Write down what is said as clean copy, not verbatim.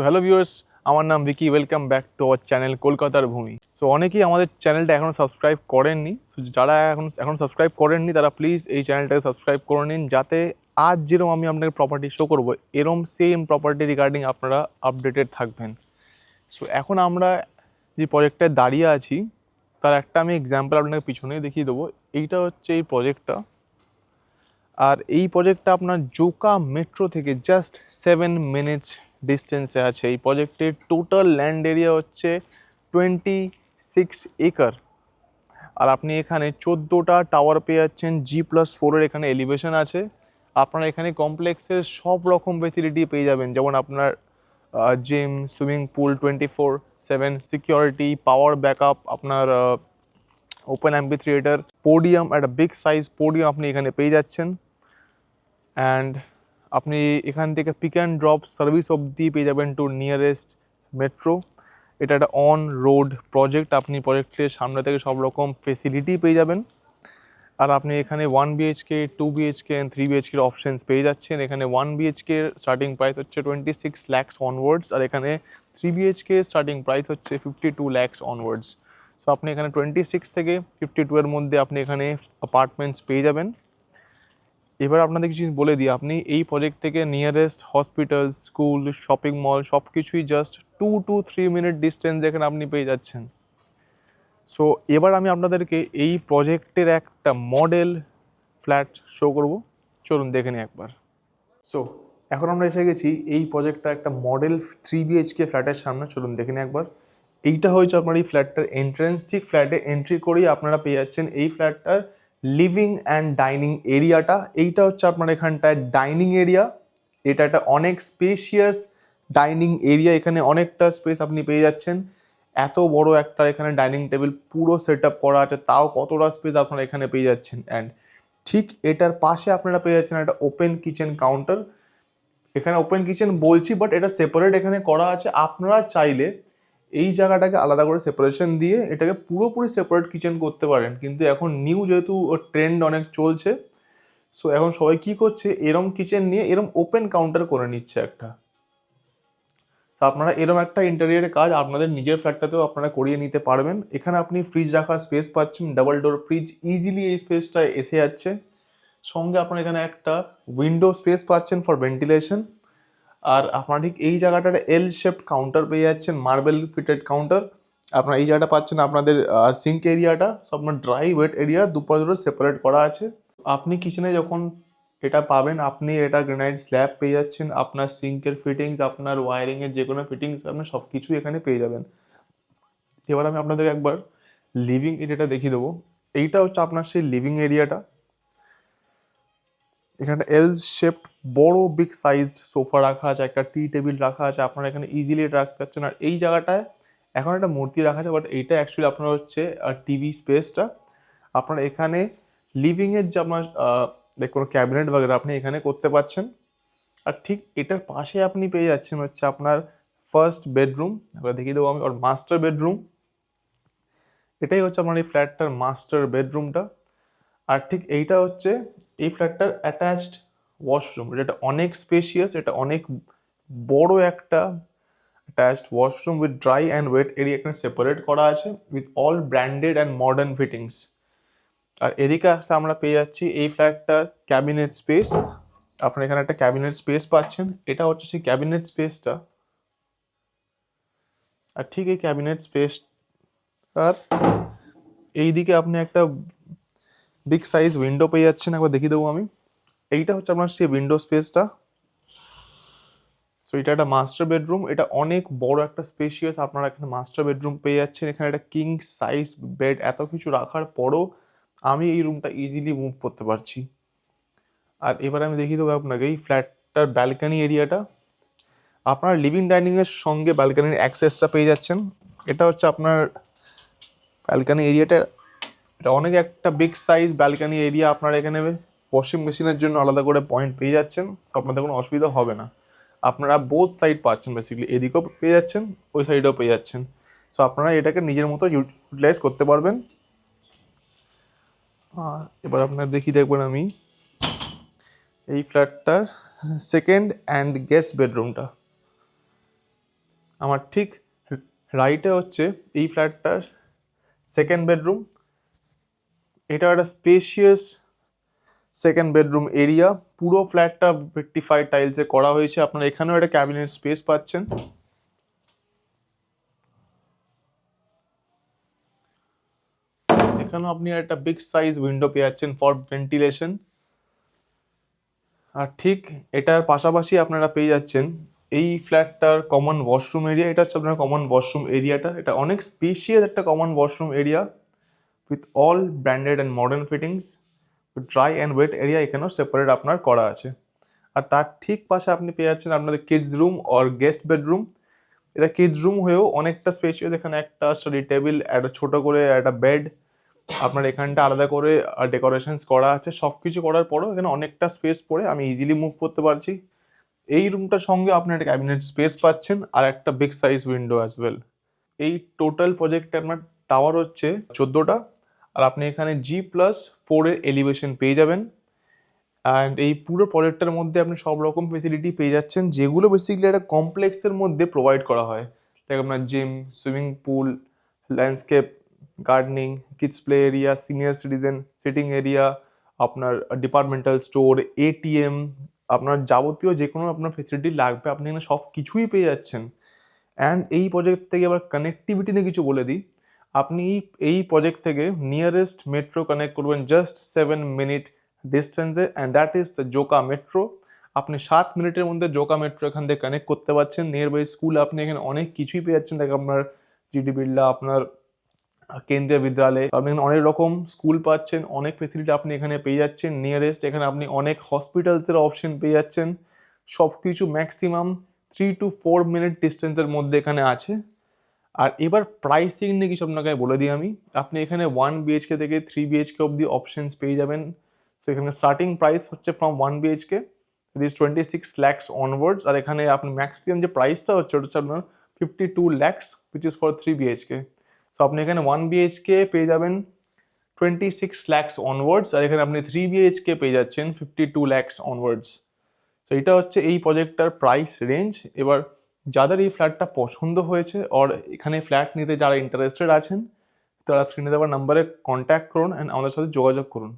Hello viewers, আমার নাম Vicky. Welcome back to our channel কলকাতার ভূমি। সো অনেকেই আমাদের চ্যানেলটা এখনও সাবস্ক্রাইব করেননি। সো যারা এখন সাবস্ক্রাইব করেননি তারা প্লিজ এই চ্যানেলটাকে সাবস্ক্রাইব করে নিন, যাতে আজ যেরকম আমি আপনাকে প্রপার্টি শো করবো এরম সেম প্রপার্টি রিগার্ডিং আপনারা আপডেটেড থাকবেন। সো এখন আমরা যে প্রজেক্টটায় দাঁড়িয়ে আছি তার একটা আমি এক্সাম্পল আপনাকে পিছনেই দেখিয়ে দেবো। এইটা হচ্ছে এই প্রজেক্টটা, আর এই প্রজেক্টটা আপনার জোকা মেট্রো থেকে জাস্ট 7 মিনিটস ডিস্টেন্সে আছে। এই প্রজেক্টের টোটাল ল্যান্ড এরিয়া হচ্ছে 26 একর, আর আপনি এখানে 14টা টাওয়ার পেয়ে যাচ্ছেন। G+4 এখানে এলিভেশন আছে। আপনারা এখানে কমপ্লেক্সের সব রকম ফেসিলিটি পেয়ে যাবেন, যেমন আপনার জিম, সুইমিং পুল, 24/7 সিকিউরিটি, পাওয়ার ব্যাকআপ, আপনার ওপেন অ্যাম্পি থিয়েটার, পোডিয়াম, একটা বিগ সাইজ পোডিয়াম আপনি এখানে পেয়ে যাচ্ছেন। অ্যান্ড আপনি এখান থেকে পিক অ্যান্ড ড্রপ সার্ভিস অবধি পেয়ে যাবেন টু নিয়ারেস্ট মেট্রো। এটা একটা অন রোড প্রজেক্ট, আপনি প্রজেক্টের সামনে থেকে সব রকম ফেসিলিটি পেয়ে যাবেন। আর আপনি এখানে 1 BHK, 2 BHK and 3 BHK options পেয়ে যাচ্ছেন। এখানে 1 BHK স্টার্টিং প্রাইস হচ্ছে 26 lakhs অনওয়ার্ডস, আর এখানে 3 BHK স্টার্টিং প্রাইস হচ্ছে 52 lakhs অনওয়ার্ডস। সো আপনি এখানে 26 থেকে 52 এর মধ্যে আপনি এখানে অ্যাপার্টমেন্টস পেয়ে যাবেন। এবার আপনাদের কিছু বলে দিই, আপনি এই প্রজেক্ট থেকে nearest hospital, school, shopping mall সব কিছুই জাস্ট 2 to 3 মিনিট ডিস্টেন্স এখানে আপনি পেয়ে যাচ্ছেন। সো এবার আমি আপনাদেরকে এই প্রজেক্টের একটা মডেল ফ্ল্যাট শো করব, চলুন দেখে নিই একবার। সো এখন আমরা এসে গেছি এই প্রজেক্টটা একটা মডেল 3 BHK ফ্ল্যাটের সামনে, চলুন দেখে নিই একবার। এইটা হয়েছে আপনার এই ফ্ল্যাটটার এন্ট্রেন্স। ঠিক ফ্ল্যাটে এন্ট্রি করেই আপনারা পেয়ে যাচ্ছেন এই ফ্ল্যাটটার লিভিং অ্যান্ড ডাইনিং এরিয়াটা। এইটা হচ্ছে আপনার এখানটায় ডাইনিং এরিয়া। এটা একটা অনেক স্পেশিয়াস ডাইনিং এরিয়া, এখানে অনেকটা স্পেস আপনি পেয়ে যাচ্ছেন। এত বড় একটা এখানে ডাইনিং টেবিল পুরো সেট আপ করা আছে, তাও কতটা স্পেস আপনারা এখানে পেয়ে যাচ্ছেন। অ্যান্ড ঠিক এটার পাশে আপনারা পেয়ে যাচ্ছেন একটা ওপেন কিচেন কাউন্টার। এখানে ওপেন কিচেন বলছি, বাট এটা সেপারেট এখানে করা আছে। আপনারা চাইলে এই জায়গাটাকে আলাদা করে সেপারেশন দিয়ে এটাকে পুরোপুরি সেপারেট কিচেন করতে পারেন, কিন্তু এখন নিউ যেহেতু ট্রেন্ড অনেক চলছে, সো এখন সবাই কী করছে, এরম কিচেন নিয়ে এরম ওপেন কাউন্টার করে নিচ্ছে একটা। তো আপনারা এরম একটা ইন্টেরিয়ারের কাজ আপনাদের নিজের ফ্ল্যাটটাতেও আপনারা করিয়ে নিতে পারবেন। এখানে আপনি ফ্রিজ রাখার স্পেস পাচ্ছেন, ডাবল ডোর ফ্রিজ ইজিলি এই স্পেসটা এসে যাচ্ছে। সঙ্গে আপনারা এখানে একটা উইন্ডো স্পেস পাচ্ছেন ফর ভেন্টিলেশন। আর আপনারা ঠিক এই জায়গাটার এল শেপড কাউন্টার পেয়ে যাচ্ছেন, মার্বেল ফিটেড কাউন্টার। আপনারা এই জায়গাটা পাচ্ছেন আপনাদের সিঙ্ক এরিয়াটা, সব আপনার ড্রাই ওয়েট এরিয়া দুপাশ ধরে সেপারেট করা আছে। আপনি কিচেনে যখন এটা পাবেন, আপনি এটা গ্রানাইট স্ল্যাব পেয়ে যাচ্ছেন, আপনার সিঙ্কের ফিটিংস, আপনার ওয়ারিংয়ের যে কোনো ফিটিংস, আপনার সব কিছুই এখানে পেয়ে যাবেন। এবার আমি আপনাদের একবার লিভিং এরিয়াটা দেখিয়ে দেবো। এইটা হচ্ছে আপনার সেই লিভিং এরিয়াটা। এখানে এল শেপড বড় বিগ সাইজড সোফা রাখা আছে, একটা টি টেবিল রাখা আছে, আপনারা এখানে ইজিলি এটা রাখতে পারছেন। আর এই জায়গাটায় এখন একটা মূর্তি রাখা আছে, বাট এইটা অ্যাকচুয়ালি আপনার হচ্ছে টিভি স্পেসটা। আপনারা এখানে লিভিংয়ের যে আপনার কোনো ক্যাবিনেট বাগেরা আপনি এখানে করতে পারছেন। আর ঠিক এটার পাশে আপনি পেয়ে যাচ্ছেন হচ্ছে আপনার ফার্স্ট বেডরুম। এবার দেখিয়ে দেবো আমি, ওর মাস্টার বেডরুম। এটাই হচ্ছে আপনার এই ফ্ল্যাটটার মাস্টার বেডরুমটা। আর ঠিক এইটা হচ্ছে এই ফ্ল্যাটটার অ্যাটাচড ওয়াশরুম। এটা অনেক স্পেশিয়াস, এটা অনেক বড় একটা attached washroom with dry and wet area এখানে সেপারেট করা আছে, with all branded and modern fittings. আর এদিকে একটা আমরা পেয়ে যাচ্ছি এই ফ্ল্যাটটার ক্যাবিনেট স্পেস। আপনারা এখানে একটা ক্যাবিনেট স্পেস পাচ্ছেন, এটা হচ্ছে সেই ক্যাবিনেট স্পেসটা। আর ঠিক এই ক্যাবিনেট স্পেস আর এইদিকে আপনি একটা বিগ সাইজ উইন্ডো পেয়ে যাচ্ছেন, একবার দেখিয়ে দেবো আমি। এইটা হচ্ছে আপনার সেই উইন্ডো স্পেসটা। সো এটা একটা মাস্টার বেডরুম, এটা অনেক বড় একটা স্পেশিয়াস আপনারা এখানে মাস্টার বেডরুম পেয়ে যাচ্ছেন। এখানে একটা কিং সাইজ বেড, এত কিছু রাখার পরও আমি এই রুমটা ইজিলি মুভ করতে পারছি। আর এবার আমি দেখিয়ে দেবো আপনাকে এই ফ্ল্যাটটার ব্যালকানি এরিয়াটা। আপনার লিভিং ডাইনিংয়ের সঙ্গে ব্যালকানির অ্যাক্সেসটা পেয়ে যাচ্ছেন। এটা হচ্ছে আপনার ব্যালকানি এরিয়াটা। এটা অনেক একটা বিগ সাইজ ব্যালকানি এরিয়া। আপনারা এখানে ওয়াশিং মেশিনের জন্য আলাদা করে পয়েন্ট পেয়ে যাচ্ছেন, সো আপনাদের কোনো অসুবিধা হবে না। আপনারা বোথ সাইড পাচ্ছেন, বেসিক্যালি এদিকেও পেয়ে যাচ্ছেন, ওই সাইডেও পেয়ে যাচ্ছেন। সো আপনারা এটাকে নিজের মতো ইউটিলাইজ করতে পারবেন। আর এবার আপনারা দেখবেন আমি এই ফ্ল্যাটটার সেকেন্ড অ্যান্ড গেস্ট বেডরুমটা। আমার ঠিক রাইটে হচ্ছে এই ফ্ল্যাটটার সেকেন্ড বেডরুম। এটা একটা স্পেশিয়াস সেকেন্ড বেডরুম এরিয়া, পুরো ফ্ল্যাটটা রেক্টিফাইড টাইলসে করা হয়েছে। আপনারা এখানেও একটা ক্যাবিনেট স্পেস পাচ্ছেন। এখানেও আপনি একটা বিগ সাইজ উইন্ডো পেয়ে যাচ্ছেন ফর ভেন্টিলেশন। আর ঠিক এটার পাশাপাশি আপনারা পেয়ে যাচ্ছেন এই ফ্ল্যাটটার কমন ওয়াশরুম এরিয়া। এটা হচ্ছে আপনার কমন ওয়াশরুম এরিয়াটা। এটা অনেক স্পেশিয়াস একটা common washroom area with all branded and modern fittings. Dry and wet area এখানেও সেপারেট আপনার করা আছে। আর তার ঠিক পাশে আপনি পেয়ে যাচ্ছেন আপনাদের kids room or guest bedroom. এটা কিডস রুম হয়েও অনেকটা স্পেশিয়াস। এখানে একটা স্টাডি টেবিল, একটা ছোট করে একটা বেড, আপনার এখানটা আলাদা করে ডেকোরেশনস করা আছে। সব কিছু করার পরও এখানে অনেকটা স্পেস পড়ে আমি ইজিলি মুভ করতে পারছি। এই রুমটার সঙ্গে আপনি একটা ক্যাবিনেট স্পেস পাচ্ছেন আর একটা big size window as well. এই টোটাল প্রজেক্টে আপনার টাওয়ার হচ্ছে 14টা, আর আপনি এখানে G+4 এলিভেশন পেয়ে যাবেন। অ্যান্ড এই পুরো প্রজেক্টের মধ্যে আপনি সব রকম ফেসিলিটি পেয়ে যাচ্ছেন, যেগুলো বেসিক্যালি একটা কমপ্লেক্সের মধ্যে প্রোভাইড করা হয়। লাইক আপনার gym, swimming pool, landscape gardening, kids play area, senior citizen sitting area, আপনার ডিপার্টমেন্টাল স্টোর, এটিএম, আপনার যাবতীয় যে কোনো আপনার ফেসিলিটি লাগবে আপনি এখানে সব কিছুই পেয়ে যাচ্ছেন। অ্যান্ড এই প্রজেক্ট থেকে আবার কানেক্টিভিটি নিয়ে কিছু বলে দিই। আপনি এই প্রজেক্ট থেকে নিয়ারেস্ট মেট্রো কানেক্ট করবেন জাস্ট 7 মিনিট ডিস্টেন্সে, and that is the Joka metro. আপনি 7 মিনিটের মধ্যে জোকা মেট্রো এখান থেকে কানেক্ট করতে পারছেন। নিয়ার বাই স্কুল আপনি এখানে অনেক কিছুই পেয়ে যাচ্ছেন, লাইক আপনার জিডি বিড়লা, আপনার কেন্দ্রীয় বিদ্যালয়, আপনি এখানে অনেক রকম স্কুল পাচ্ছেন, অনেক ফেসিলিটি আপনি এখানে পেয়ে যাচ্ছেন। নিয়ারেস্ট এখানে আপনি অনেক হসপিটালসের অপশন পেয়ে যাচ্ছেন। সব কিছু ম্যাক্সিমাম 3 to 4 মিনিট ডিস্টেন্সের মধ্যে এখানে আছে। আর এবার প্রাইসিং নিয়ে কিছু আপনাকে বলে দিই আমি। আপনি এখানে 1 BHK থেকে 3 BHK অবধি অপশনস পেয়ে যাবেন। সো এখানে স্টার্টিং প্রাইস হচ্ছে from 1 BHK, it is 26 lakhs onwards. আর এখানে আপনি ম্যাক্সিমাম যে প্রাইসটা হচ্ছে ওটা হচ্ছে আপনার 52 lakhs, which is for 3 BHK। So আপনি এখানে 1 BHK পেয়ে যাবেন 26 lakhs অনওয়ার্ডস, আর এখানে আপনি 3 BHK পেয়ে যাচ্ছেন 52 lakhs অনওয়ার্ডস। সো এটা হচ্ছে এই প্রজেক্টটার প্রাইস রেঞ্জ। এবার যাদের এই ফ্ল্যাটটা পছন্দ হয়েছে আর এখানে ফ্ল্যাট নিতে যারা ইন্টারেস্টেড আছেন, তারা স্ক্রিনে দেওয়া নাম্বারে কন্ট্যাক্ট করুন অ্যান্ড আমাদের সাথে যোগাযোগ করুন।